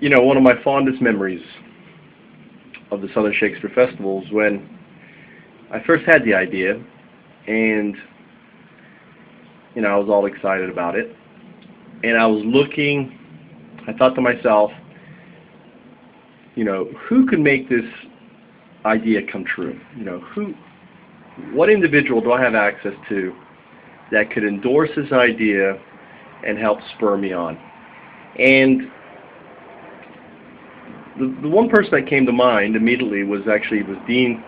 one of my fondest memories of the Southern Shakespeare Festival is when I first had the idea, and I was all excited about it, and I was looking. I thought to myself, who could make this idea come true? What individual do I have access to that could endorse this idea and help spur me on? And the one person that came to mind immediately was Dean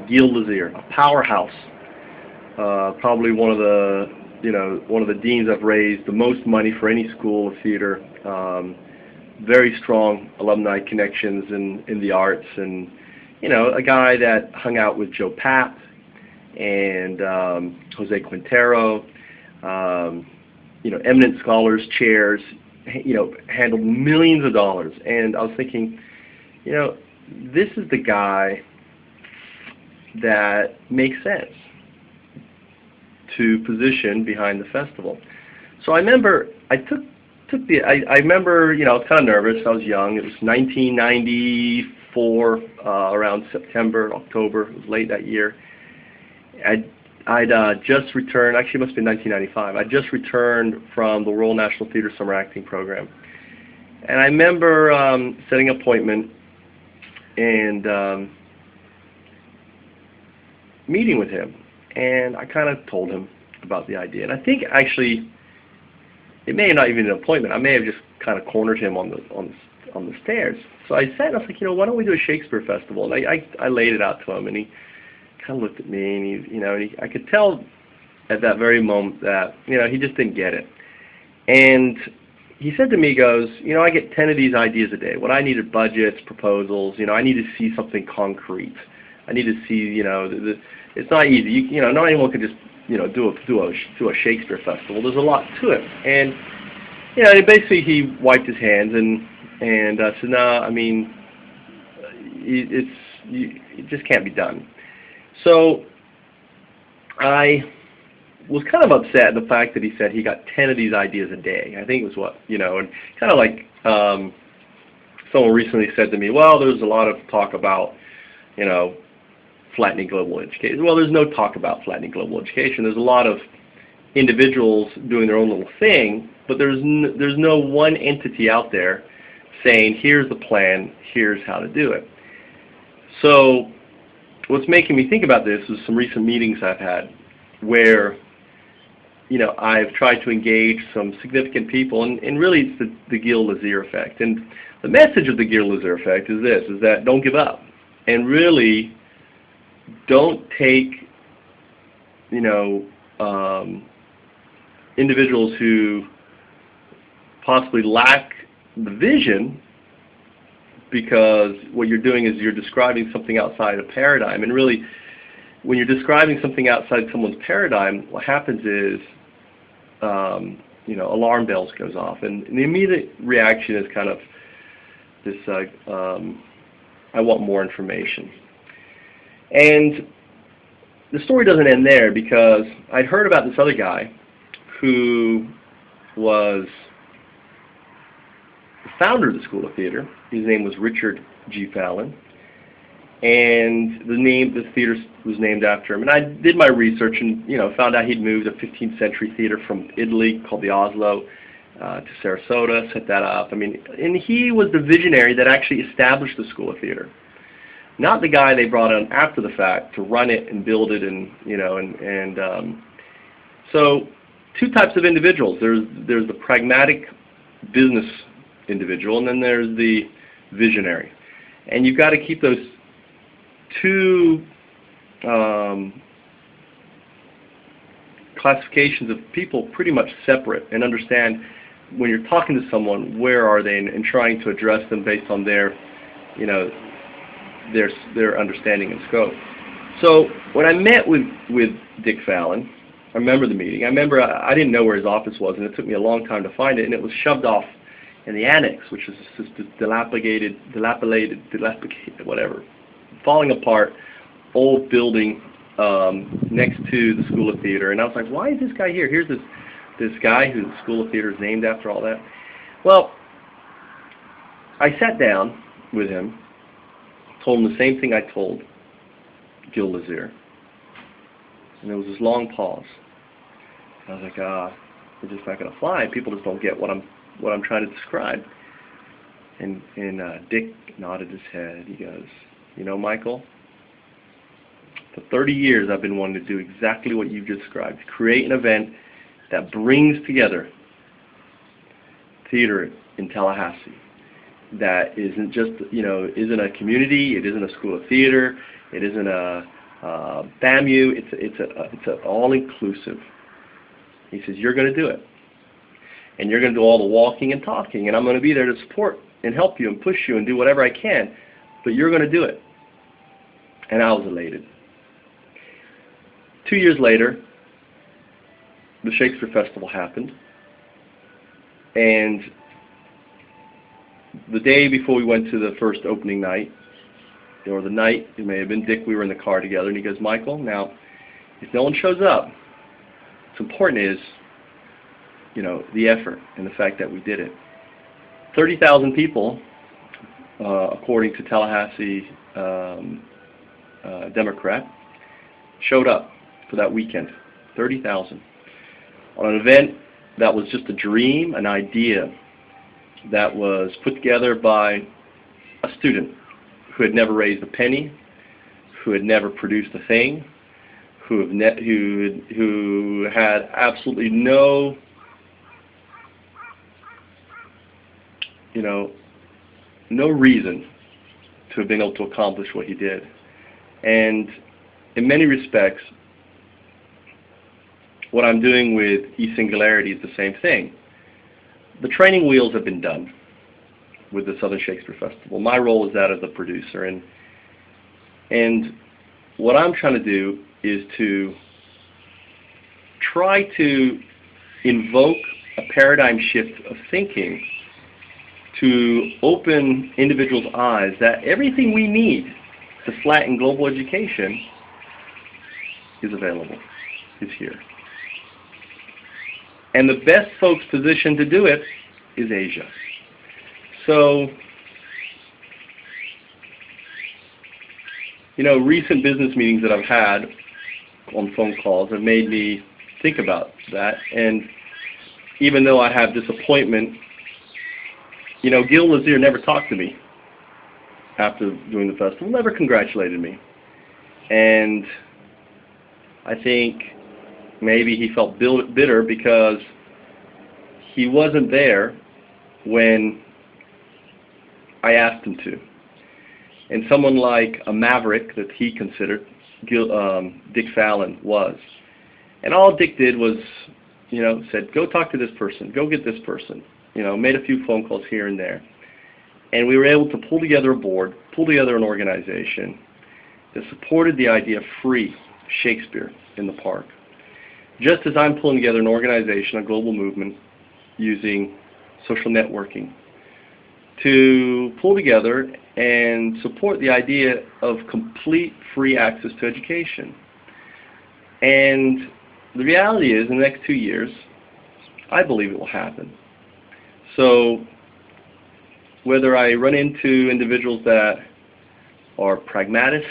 Gil Lazier, a powerhouse, probably one of the deans that raised the most money for any school of theater. Very strong alumni connections in the arts, and a guy that hung out with Joe Papp and Jose Quintero, eminent scholars, chairs, handled millions of dollars. And I was thinking, this is the guy that makes sense to position behind the festival. So I remember I remember, I was kind of nervous. I was young. It was 1994, around September, October. It was late that year. I'd just returned. Actually, it must have been 1995. I just returned from the Royal National Theatre Summer Acting Program, and I remember setting an appointment and meeting with him. And I kind of told him about the idea. And I think actually, it may have not even been an appointment. I may have just kind of cornered him on the stairs. So I said, I was like, why don't we do a Shakespeare festival? And I laid it out to him, and he kind of looked at me, and I could tell at that very moment that he just didn't get it. And he said to me, he goes, I get 10 of these ideas a day. What I need are budgets, proposals. I need to see something concrete. I need to see, it's not easy. Not anyone can just do a Shakespeare festival. There's a lot to it. And basically he wiped his hands and said, no, it just can't be done. So I was kind of upset at the fact that he said he got 10 of these ideas a day. I think it was and kind of like someone recently said to me, well, there's a lot of talk about, flattening global education. Well, there's no talk about flattening global education. There's a lot of individuals doing their own little thing, but there's no one entity out there saying, here's the plan, here's how to do it. So what's making me think about this is some recent meetings I've had where I've tried to engage some significant people, and really it's the Gil Lazier effect. And the message of the Gil Lazier effect is this, is that don't give up, and really don't take individuals who possibly lack the vision, because what you're doing is you're describing something outside a paradigm. And really, when you're describing something outside someone's paradigm, what happens is alarm bells goes off, and the immediate reaction is kind of this I want more information. And the story doesn't end there, because I'd heard about this other guy who was the founder of the School of Theater. His name was Richard G. Fallon, and the theater was named after him. And I did my research and found out he'd moved a 15th century theater from Italy called the Aslo to Sarasota, set that up. And he was the visionary that actually established the School of Theater. Not the guy they brought on after the fact to run it and build it, and so two types of individuals. There's the pragmatic business individual, and then there's the visionary. And you've got to keep those two classifications of people pretty much separate, and understand when you're talking to someone, where are they, and trying to address them based on their understanding and scope. So when I met with Dick Fallon, I remember the meeting. I remember I didn't know where his office was, and it took me a long time to find it, and it was shoved off in the annex, which is just this dilapidated, whatever, falling apart, old building next to the School of Theater. And I was like, why is this guy here? Here's this guy who the School of Theater is named after, all that. Well, I sat down with him, told him the same thing I told Gil Lazier. And there was this long pause. I was like, it's just not going to fly. People just don't get what I'm trying to describe. And Dick nodded his head. He goes, you know, Michael, for 30 years I've been wanting to do exactly what you described. Create an event that brings together theater in Tallahassee. That isn't just, isn't a community. It isn't a school of theater. It isn't a FAMU. It's an all-inclusive. He says, you're going to do it. And you're going to do all the walking and talking. And I'm going to be there to support and help you and push you and do whatever I can. But you're going to do it. And I was elated. 2 years later, the Shakespeare Festival happened. And the day before we went to the first opening night, or the night, it may have been Dick, we were in the car together, and he goes, Michael, now, if no one shows up, what's important is, the effort and the fact that we did it. 30,000 people, according to Tallahassee Democrat, showed up for that weekend. 30,000. On an event that was just a dream, an idea that was put together by a student who had never raised a penny, who had never produced a thing, who had absolutely no, no reason to have been able to accomplish what he did. And in many respects, what I'm doing with eSingularity is the same thing. The training wheels have been done with the Southern Shakespeare Festival. My role is that of the producer, and what I'm trying to do is to try to invoke a paradigm shift of thinking to open individuals' eyes that everything we need to flatten global education is available, is here. And the best folks positioned to do it is Asia. So, recent business meetings that I've had on phone calls have made me think about that. And even though I have disappointment, Gil Lazier never talked to me after doing the festival, never congratulated me. And I think maybe he felt bitter because he wasn't there when I asked him to. And someone like a maverick that he considered, Dick Fallon, was. And all Dick did was, said, go talk to this person, go get this person. Made a few phone calls here and there. And we were able to pull together a board, pull together an organization that supported the idea of free Shakespeare in the park. Just as I'm pulling together an organization, a global movement, using social networking to pull together and support the idea of complete free access to education. And the reality is, in the next 2 years, I believe it will happen. So whether I run into individuals that are pragmatists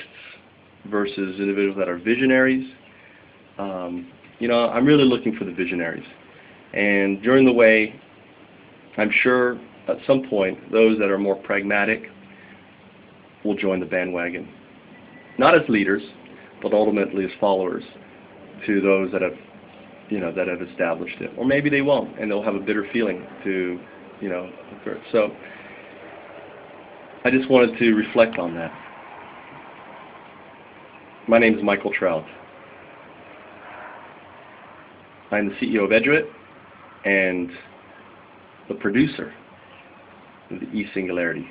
versus individuals that are visionaries, I'm really looking for the visionaries. And during the way, I'm sure at some point those that are more pragmatic will join the bandwagon. Not as leaders, but ultimately as followers to those that have, that have established it. Or maybe they won't, and they'll have a bitter feeling to, occur. So I just wanted to reflect on that. My name is Michael Trout. I'm the CEO of Eduit and the producer of the eSingularity.